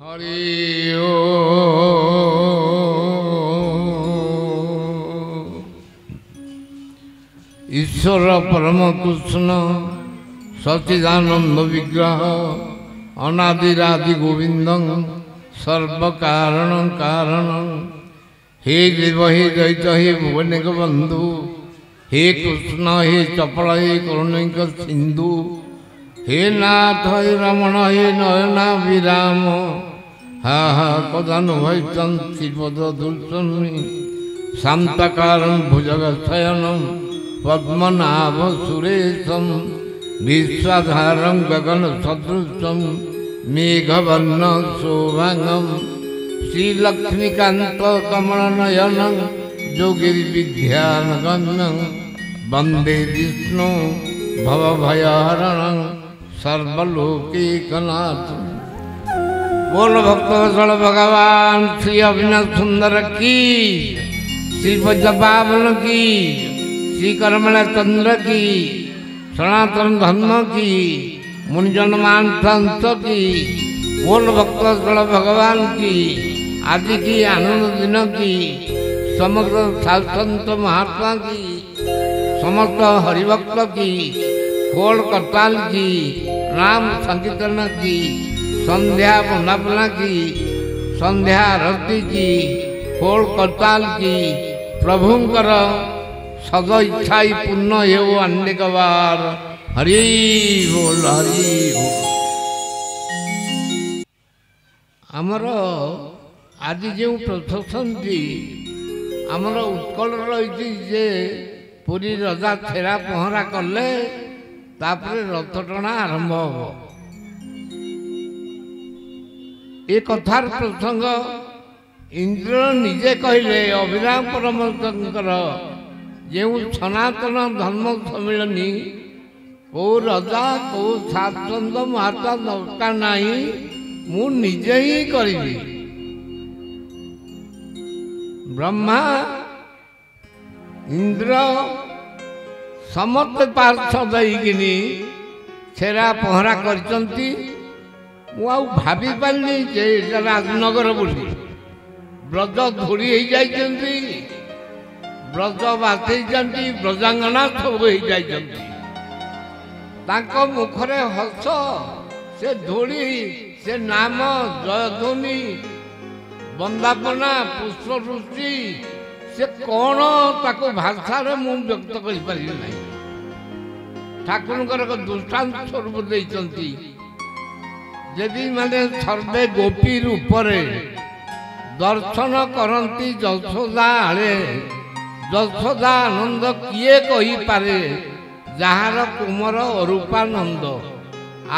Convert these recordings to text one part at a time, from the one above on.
हरि ओ ईश्वर परम कृष्ण सच्चिदानंद विग्रह अनादिरादि गोविंद सर्व कारण कारण हे देव हे दैत हे भुवनिक बंधु हे कृष्ण हे चपल हे करुणिक सिंधु हे नाथ हे रमण हे नयना विराम हा हा कदानुभवितं श्रीपददूषणी शांतकारं भुजगशयनं पद्मनाभ सुरेशं विश्वाधारं गगनसदृशं मेघवर्ण शोभांगं श्रीलक्ष्मीकान्त कमलनयनं योगिर्विद्यानगम्यं वन्दे विष्णु भवभयहरणं सर्वलोकैकनाथं। बोल भक्तवत्सल भगवान श्री अविनाश सुंदर की, श्री पद्मपावन की, श्री कर्मला चंद्र की, सनातन धर्म की, मुनिजन मानस की। बोल भक्तवत्सल भगवान की, आज की आनंद दिन की, समग्र साधुसंत महात्मा की, समस्त हरिभक्त की, खोल करताल की, राम संकीर्तन की, संध्या वंदना की, संध्या आरती की, खोल करताल की। प्रभुंकर सद इच्छा पूर्ण हो अनेक बार। हरि बोल हरि बोल। आमर आज जो प्रशासन आमर उत्कल रही जे पुरी रजा छेरा पहरा कले तापरे रथ टଣା आरंभ हो। ए कथार प्रसंग इंद्र निजे कहले अभिराम परमहंसकर जो सनातन धर्म सम्मिलनी को रजा को साधुसंत महात्मा दरकार नहीं, मु निजे ही करी। ब्रह्मा इंद्र समस्त पार्षद होइकिनी छेरा पहरा करचंती। भावी पारि जे राजनगर बोली ब्रज धोड़ी हो जाती, ब्रज बासी ब्रजांगना सब हो जाती। मुखरे हस से धोड़ी से नाम जयध्वनि वंदापना पुष्पवृष्टि से कौन ताको भाषा मु व्यक्त करि नहीं। ठाकुर दृष्टांत स्वरूप देइचंती। यदि माने सर्वे गोपी रूपरे दर्शन करती जशोदा आले, जशोदा आनंद किए कही पारे, जार कुमर अरूपानंद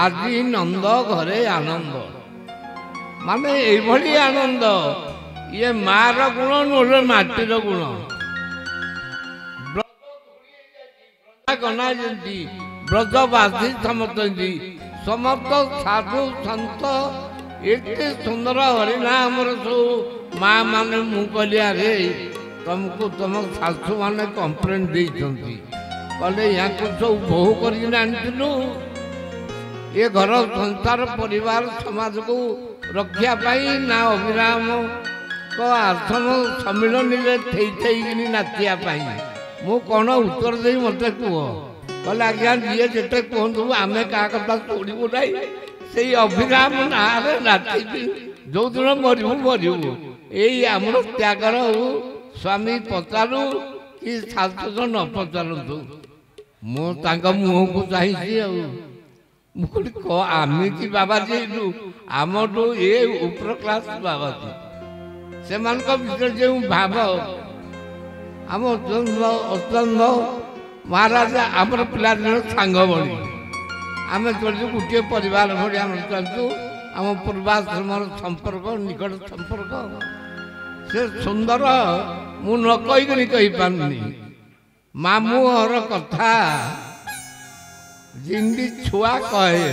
आदि नंद घरे आनंद। माने एभली आनंद ये मार गुण नोले माटीर गुण। गना ब्रजवासी समझती समस्त साधु सत एते सुंदर हरिनाम सब माँ मैंने मुझे रे तुमको तुम शाशु मैंने कंप्लेन देती कहले यहाँ सब बोहू करू ये घर संसार परिवार समाज को रक्षा पाई ना अभिराम को आश्रम सम्मिलन थई थी नाचिया मु कौन उत्तर दे मत कह कहले आज्ञा जी जिते कहतु आम क्या कथा शोणु ना से अभिराम ना नाचि जो दिन मरबू मरबू यही आमर त्यागर हो। स्वामी पचारू कि शाशुर न पचारतु मुँह को चाहिए कह आमिकी बाबाजी आमठू ये उपर क्लास बाबाजी से भर जो भाव आम अचंद महाराज आमर पिला सांग भली आम चलु गोटे परिवार भाई आम चलु आम पूर्वाश्रम संपर्क निकट संपर्क से सुंदर मु न कही पारनी मामू हर कथा जिंदी छुआ कहे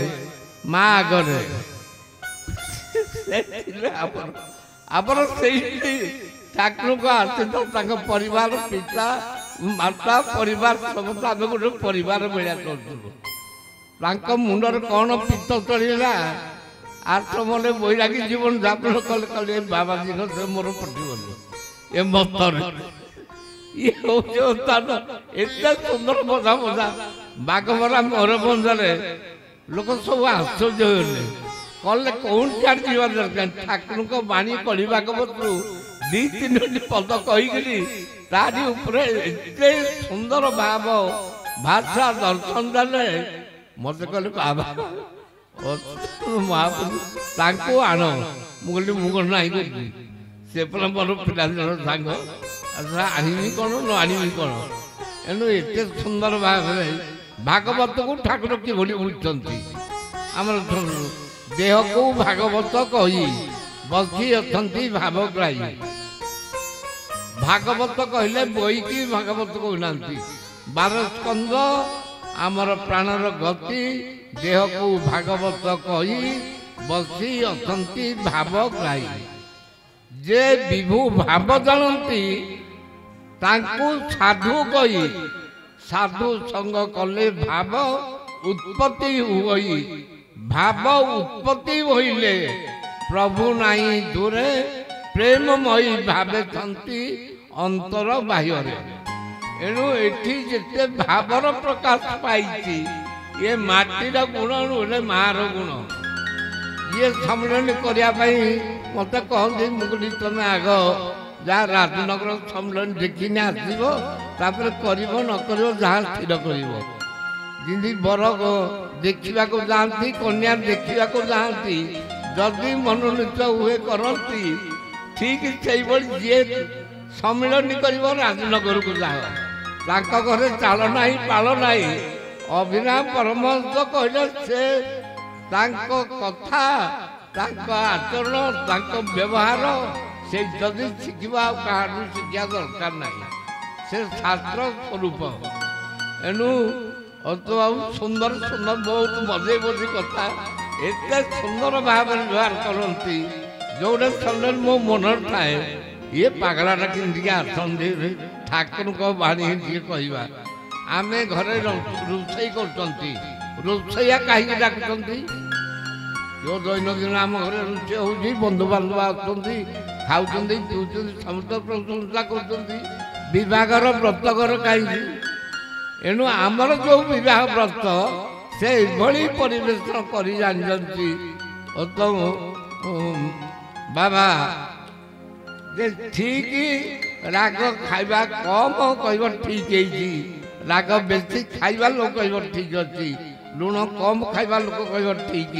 माँ आगे आप ठाकुर को आर्थिक परिवार पिता माता परिवार सब आम गोटे परिवार भाया चलू मुंडर कौन पित्त चढ़ा आश्रम बैरागी जीवन जापन कले कले बाबाजी से मोर पटिगल ए मतर ये एत सुंदर मजा मजा बाघमरा मोर बंधे लोक सब आश्चर्य होले कले कौन चार जीवा दरकार ठाकुर को बाणी कली भागवतु दी तीन पद कहीकि तारी उपरे एते सुंदर भाव भाषा दर्शन देले मत कहले बाबा महाप्रभु आण मुझे मुझे नहीं से मोर पिला सांग अच्छा आनवी कौन न आनवी कौन एणु एत सुंदर भाव भागवत को ठाकुर किभली बुझुंट आम देह को भागवत कही बसी अच्छी भावग्राही भागवत कहले बई की भागवत कहना 12 स्कंद आमर प्राणर गति देह को भागवत कही बसी अच्छी भावग्राही जे विभु भाव जानती साधु कही साधु संग कले भाव उत्पत्ति हुई भाव उत्पत्ति होइले प्रभु नाई दूरे प्रेममयी भावे छंती अंतर बाह्य एणु एठी जेते भावर प्रकाश पाई ये माटीर गुण नुहे मार गुण ये सम्मेलन करने मत कहते मुझे तुम आग जहाँ राजनगर सम्मेलन देखने आसो कर न कर जहाँ स्थिर कर बर देखा जाती कन्या देखा जाती जदि मनोनीत हुए करती ठीक से जी सम्मेलन कर राजनगर को जाओ घरे चाल ना पाल ना अभिनव परमहंस कहले से कथा आचरण व्यवहार से जदि शिखा कहानी शिक्षा दरकार ना से शास्त्र स्वरूप एणु बाबू सुंदर सुंदर बहुत मजे मजे कथा एत सुंदर भाव व्यवहार करती जोड़े समय मो मन थाए ये पगलाटा कि आसती ठाकुर को बाणी कहवा आम घरे रोषे करोषैया कहीं डाकुंट जो दैनंदिन आम घर रोषे हो बंधुबांधव आसुँच खाऊँ पीऊँ समस्त प्रशंसा कर व्रतघर कहीं एणु आमर जो विवाह व्रत से भली परिवेशन कर जानती बाबा जे ठीक राग खाइबा कम कह ठीक है राग बेसी खाइबा लोक कह ठीक अच्छी लुण कम खाइबा लोक कह ठीक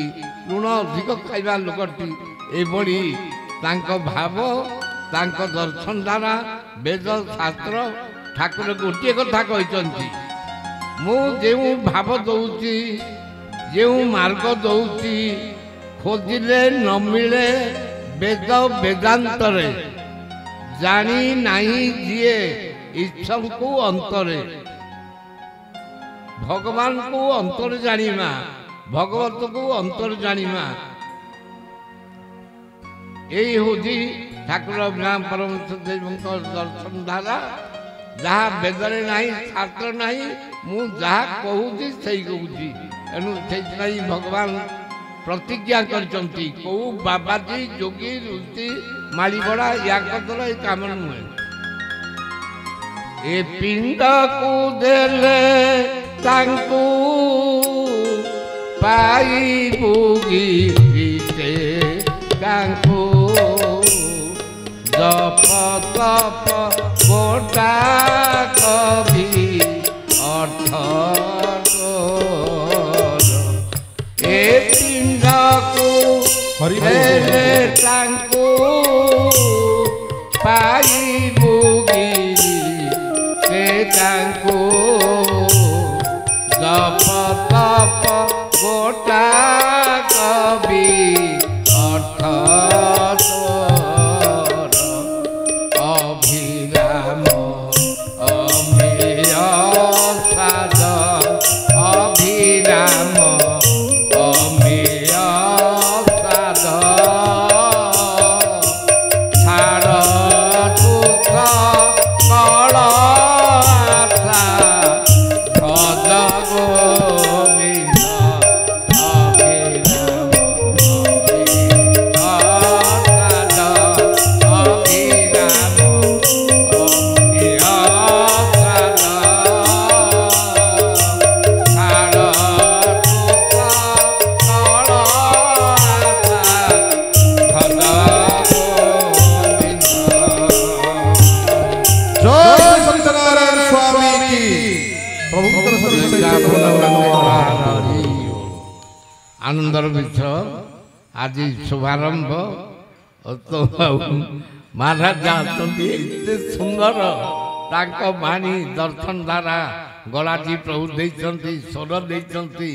लुण अधिक खाइबा लोक ठीक एभली भाव दर्शन द्वारा वेद शास्त्र ठाकुर गोटे कथा कहते मुझे भाव दौची जो मार्ग दौची खोजिले न मिले वेद वेदांतरे जानी नहीं जिए ईश्वर को अंतरे भगवान को अंतर जानिमा भगवत को अंतर जानिमा यही हूँ ठाकुर अभिनव परमहंस देव दर्शन धारा जहाँ वेदरे नहीं शास्त्र नहीं मु जहाँ कहूँ से कहूँ एणु से भगवान प्रतिज्ञा करचंती को बाबाजी जोगी ऋषि मालीबड़ा या द्वारा ये काम नुहे ए पिंड को देले तांकु पाई बुगीते तांकु जप तप गोटा कवि अर्थ ए पिंड को देले तांकु पाई बुगीते तांकु जप तप गोटा कवि अर्थ अभिराम अमेय साध अभिराम अमेय साध छाड़ दुख कल आशा भज गोविंद अभिराम ଆନନ୍ଦର ବିଷୟ ଆଜି ଶୁଭାରମ୍ଭ। ତ ମହାରାଜ ଅଛନ୍ତି ଏତେ ସୁନ୍ଦର ତାଙ୍କ ବାଣୀ ଦର୍ଶନ ଦ୍ୱାରା ଗଳାଟି ପ୍ରଭୁ ଦେଇଛନ୍ତି, ସ୍ୱର ଦେଇଛନ୍ତି।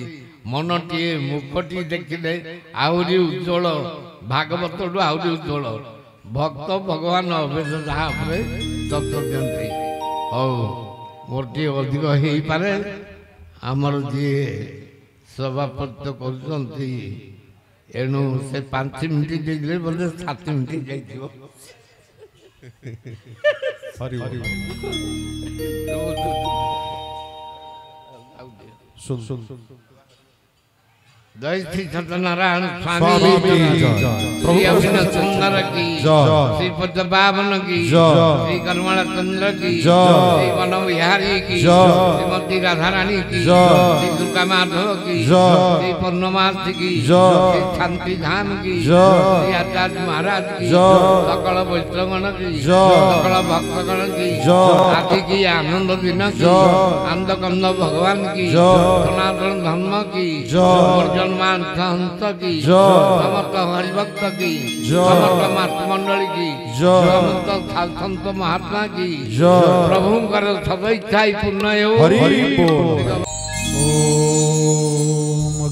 ମନଟିଏ ମୁଖଟି ଦେଖିଲେ ଆହୁରି ଉଜ୍ଜଳ, ଭାଗବତଠୁ ଆହୁରି ଉଜ୍ଜଳ। ଭକ୍ତ ଭଗବାନ ଅଭେଦ ଯାହା ଉପରେ ତତ୍ତ୍ୱ ଦିଅନ୍ତି। ହଉ ମୋର ଟିକେ ଅଧିକ ହେଇପାରେ। ଆମର ଯିଏ ସଭାପତି କରୁଛନ୍ତି, ଏଣୁ ସେ 5 ମିନିଟ୍ ଦେଇଥିଲେ ବୋଧେ 7 ମିନିଟ୍ ଯାଇଥିବ। जय श्री सत्यनारायण स्वामी श्री अभिनव सुंदर की, श्री पद्मपावन की, श्री करुणा चंद्र की, श्री वन विहारी की, श्रीमती राधा रानी की, श्री दुर्गा माधव की, श्री पूर्णमासी की, श्री शांति धाम की, श्री आचार्य महाराज की, सकल वैष्णवगण की, सकल भक्तगण की, आदि की आनंद दिन की, आनंद कंद भगवान की, सनातन धर्म की, हंस की, समस्त हरिभक्त की, समस्त मातृमंडली की, समस्त संत महात्मा की, प्रभुंकर सदैच्छा पूर्ण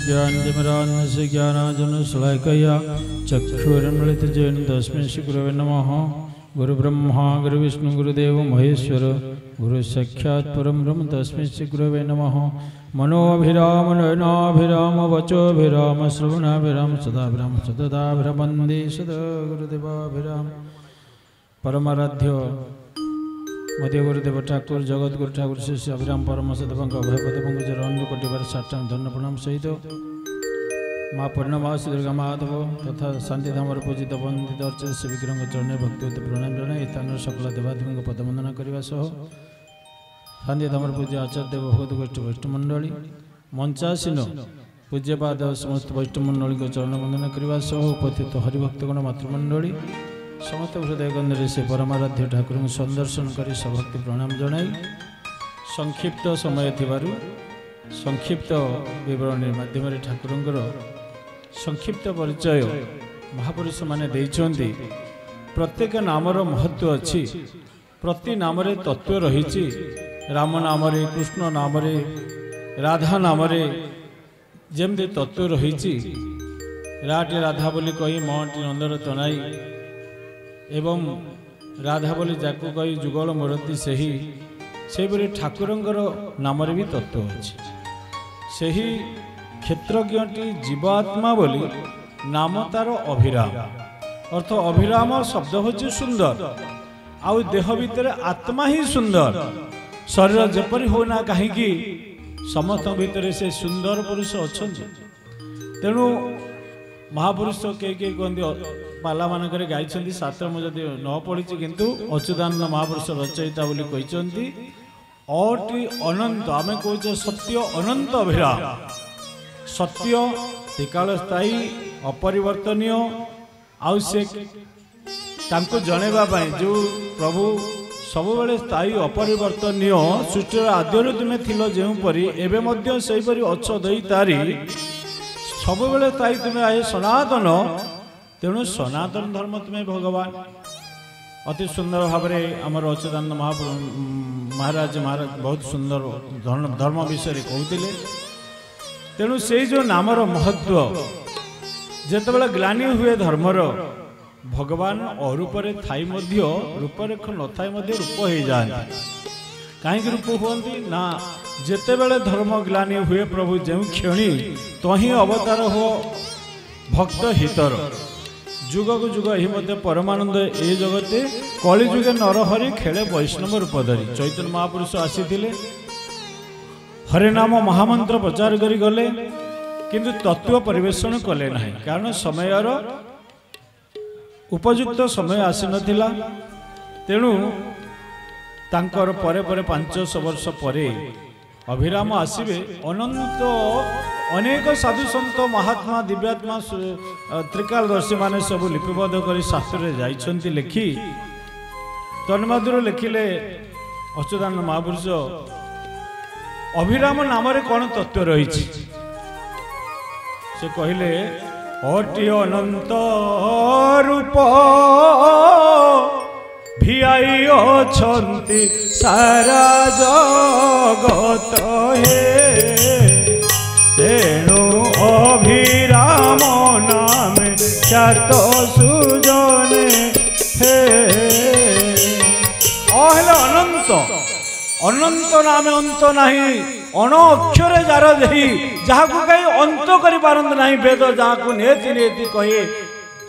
ज्ञानतिमिरान्धस्य ज्ञानांजनशलाकया चक्षुरुन्मीलितं तस्मै श्रीगुरवे नमः। गुरुब्रह्मा गुरुविष्णु गुरुदेव महेश्वर, गुरुसाक्षात् परं ब्रह्म तस्मै श्रीगुरवे नमः। मनोभिराम नयनाभिराम वचोभिराम श्रवणाभिराम सदाभिराम सतताभिराम वन्दे सदा गुरुदेवाभिराम। परमाराध्य मध्य गुरुदेव ठाकुर जगत गुरु ठाकुर श्री अभिराम परम सदेव अभयपद चरण कोटिबार साष्टांग धन्य प्रणाम सहित माँ पूर्णमासी दुर्गा माधव तथा शांतिधाम पूजित वंदित अर्चित श्री विग्रह चरण भक्ति प्रणाम जन स्थान सकल देवादेवी पदवंदना करने सह शांतिधाम पूज्य आचार्य देव भगवत गोष्ठी वैष्णवमंडली मंचासीन पूज्यपाद समस्त वैष्णवमंडली चरण वंदना करने सह उपस्थित हरिभक्तगण मातृमंडली समस्त हृदय गंधरे से परमाराध्य ठाकुर संदर्शन कर सभक्ति प्रणाम जनाई संक्षिप्त समय थिबारु संक्षिप्त विवरणी माध्यम ठाकुर संक्षिप्त परिचय महापुरुष माने देइछन्ति। प्रत्येक नामर महत्व अच्छी, प्रति नाम तत्व रही। राम नाम कृष्ण नाम राधा नाम जमती तत्व रही। राटे राधा बोली कही मटी नंदर तनाई एवं राधा बोली जाकु कही जुगल मूर्ति से ठाकुरंकर नाम भी तत्व अच्छी। सही क्षेत्रज्ञटी जीवात्मा बोली नाम तार अभिराम, अर्थ अभिराम शब्द होची सुंदर। आउ देह भितर आत्मा ही सुंदर। शरीर जेपरी होना कहीं समस्त भितर से सुंदर पुरुष अच्छा। तेणु महापुरुष कई कहते पाला मानक गाई शास्त्र मुझे न पढ़ी किंतु अच्युतानंद महापुरुष रचयिता बोली कहते अति अनंत आम कहे सत्य अनंत अभिराम। सत्य त्रिकाल स्थायी अपरिवर्तनीय आउ से जनवाई जो प्रभु सब बेले स्थायी अपरिवर्तनीय सृष्टि आद्य तुम्हें थिल जोपरी एवं से अच्छ दई तारी सब बेले स्थायी तुम्हें आए सनातन। तेणु सनातन धर्म तुम्हें भगवान अति सुंदर भाव आमर अच्युतानंद महाराज बहुत सुंदर धर्म विषय कहते। तेणु से जो नामर महत्व जितेबाला ग्लानि हुए धर्मर भगवान अरूपर थाई रूपरेख न थाई रूप हो जाती। कहीं रूप हुआ ना जितेबाला धर्म ग्लानि हुए प्रभु जो क्षणी तो ही अवतार हो भक्त हितर जुग को जुग ही मध्य परमानंद ए जगते कली जुगे नरहरि खेले वैष्णव रूप धरी चैतन्य महापुरुष आसी हरे नाम महामंत्र प्रचार करी गले किंतु तत्व परिवेषण कले ना कारण समयर उपयुक्त समय आसी नथिला। तेणु तांकर परे परे 500 वर्ष परे अभिराम आसवे अनंत अनेक साधु सन्त महात्मा दिव्यात्मा त्रिकालदर्शी माने सब लिपिबद्ध कर शास्त्र जाइछन्ति लेखि तन्मधुर लिखिले अच्युतानंद महापुरुष अभिराम नाम कौन तत्व रही से कहले अति अनंत रूप भिआई अछंती सारा जगत हे तेणु अभिराम नामे ख्यात सुजने हे अहले अनंत अनंत नामे अंत नहीं अण अक्षर जार देही जहाँ को कहीं अंत कर पारत नहीं वेद जहाँ को नेति नेति कहे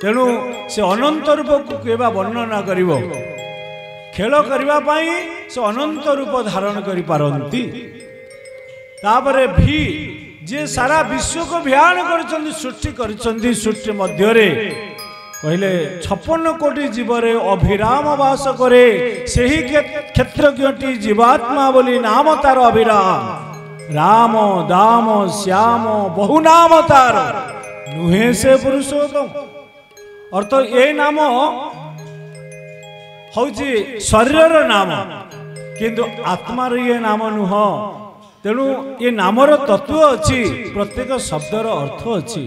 तेणु से अनंत रूप को केबा वर्णना करिव खेल करबा पाई से अनंत रूप धारण करि पारंती तापरे भी जे सारा विश्व को भियान करछन्ती सृष्टि करछन्ती सृष्टि मध्य रे कहले 56 कोटी जीवरे अभिराम वास करे सेही क्षेत्रज्ञटी जीवात्मा बोली नाम तार अभिराम राम दाम श्याम बहु नाम तार नुहे से पुरुषोत्तम अर्थ ये नाम हूँ शरीर नाम किंतु आत्मार ये नाम नुह तेणु ये नामर तत्व अच्छी प्रत्येक शब्दर अर्थ अच्छी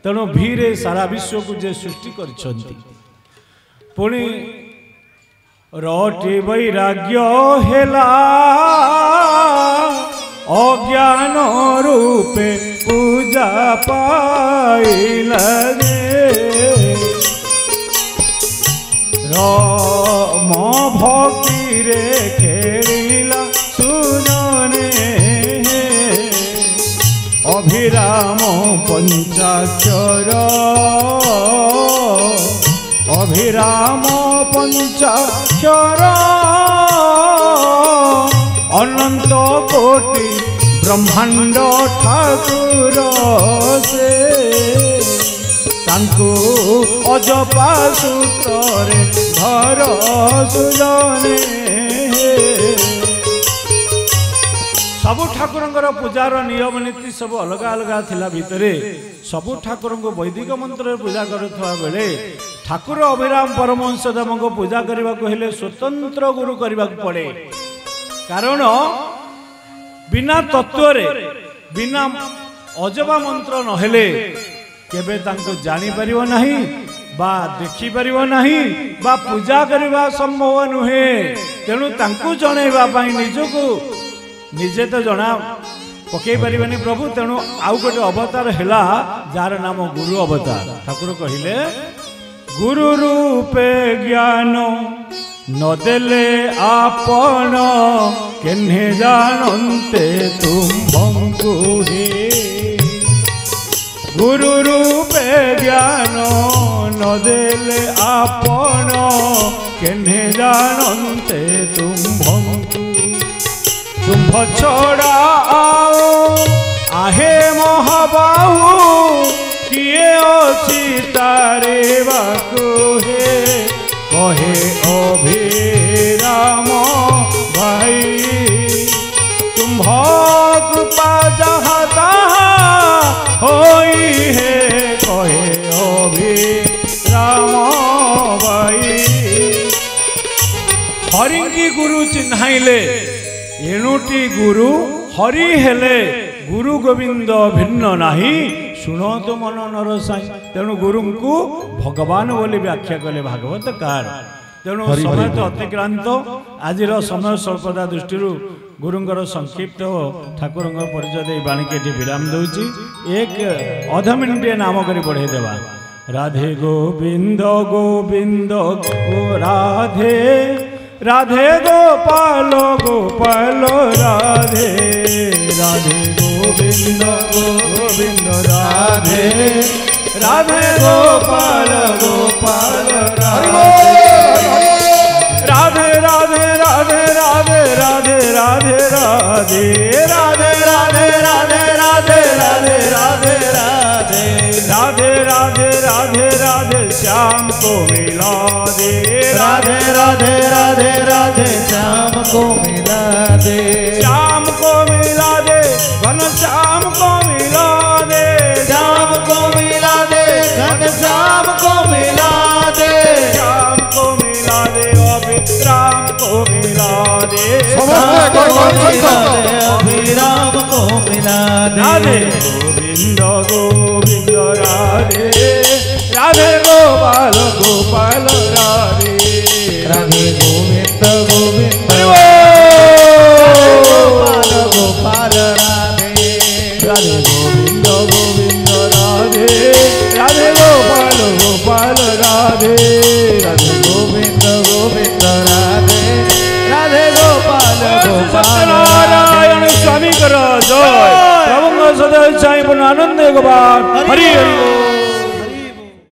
तेणु भीरे सारा विश्व को जे सृष्टि करछन्ती पुणी रटी वैराग्य हेला अज्ञान रूपे पूजा पाइला राम भक्ति रे खेला सुजने अभिराम पंचाक्षर अभिराम पंचाक्षर अनंत कोटि ब्रह्मांड ठाकुर से तांको अजपा सूत्रे घर सुजने सबु ठाकुरंकर पूजार नियम नीति सब अलग अलग थिला भितरे सबु ठाकुर को वैदिक मंत्र पूजा करुवा बेले ठाकुर अभिराम परमहंस देव को पूजा करने को हेले स्वतंत्र गुरु करने को पड़े कारण बिना तत्व बिना अजबा मंत्र नहेले केबे तांको जानी परिवो नहीं बा देखि परिवो नहीं बा पूजा करवा संभव नुहे तेणु तांको जणैबा पई निजको निजे तो जना पकई पारे प्रभु तेणु आउ गोटे अवतार है जार नाम गुरु अवतार ठाकुर कहले गुरु रूपे ज्ञान नदेले आपण केन्हे जानते तुम्भंकु हे गुरु रूपे ज्ञान नदेले आपण केन्हे जानते तुम्भंकु तुम्भ छोड़ा आओ आहे महाबाहु किए अच्छी तारे बाकु हे कहे अभिराम भाई तुम्भ कृपा जहाँ तहाँ होई है कहे अभिराम भाई हरिंगी गुरु चिन्हाइले एणुटी गुरु हरि हेले गुरु गोविंद भिन्न नाही शुणतु मन नरसाई तेणु गुरु को भगवान बोली व्याख्या कले भागवत कार तेणु समय तो अतिक्रांत आज समय स्वल्पता दृष्टि गुरुंर संक्षिप्त ठाकुर परिचय दे बाणी के विराम दूची एक अध मिनिट नाम करी बढ़े देवा राधे गोविंद गोविंद राधे राधे गोपाल गोपाल राधे राधे गोविंद गोविंद राधे राधे गोपाल गोपाल राधे राधे राधे राधे राधे राधे राधे राधे राधे राधे राधे राधे राधे राधे राधे राधे राधे राधे राधे श्याम को मिला दे राधे राधे राधे राधे श्याम को मिला दे श्याम को मिला दे घन श्याम को मिला दे श्याम को मिला दे घन श्याम को मिला दे श्याम को मिला दे अभिराम को मिला दे अभिराम को राधे गोविंद गोविंद राधे राधे गोपाल गोपाल राधे राधे गोविंद गोविंद गोपाल गोपाल राधे राधे गोविंद गोविंद राधे राधे गोपाल गोपाल राधे राधे गोविंद गोविंद राधे राधे गोपाल गोपाल सत्यनारायण स्वामी कर जय प्रभु सदैव साईं पूर्ण आनंद गोपाल हरि हरि बोल।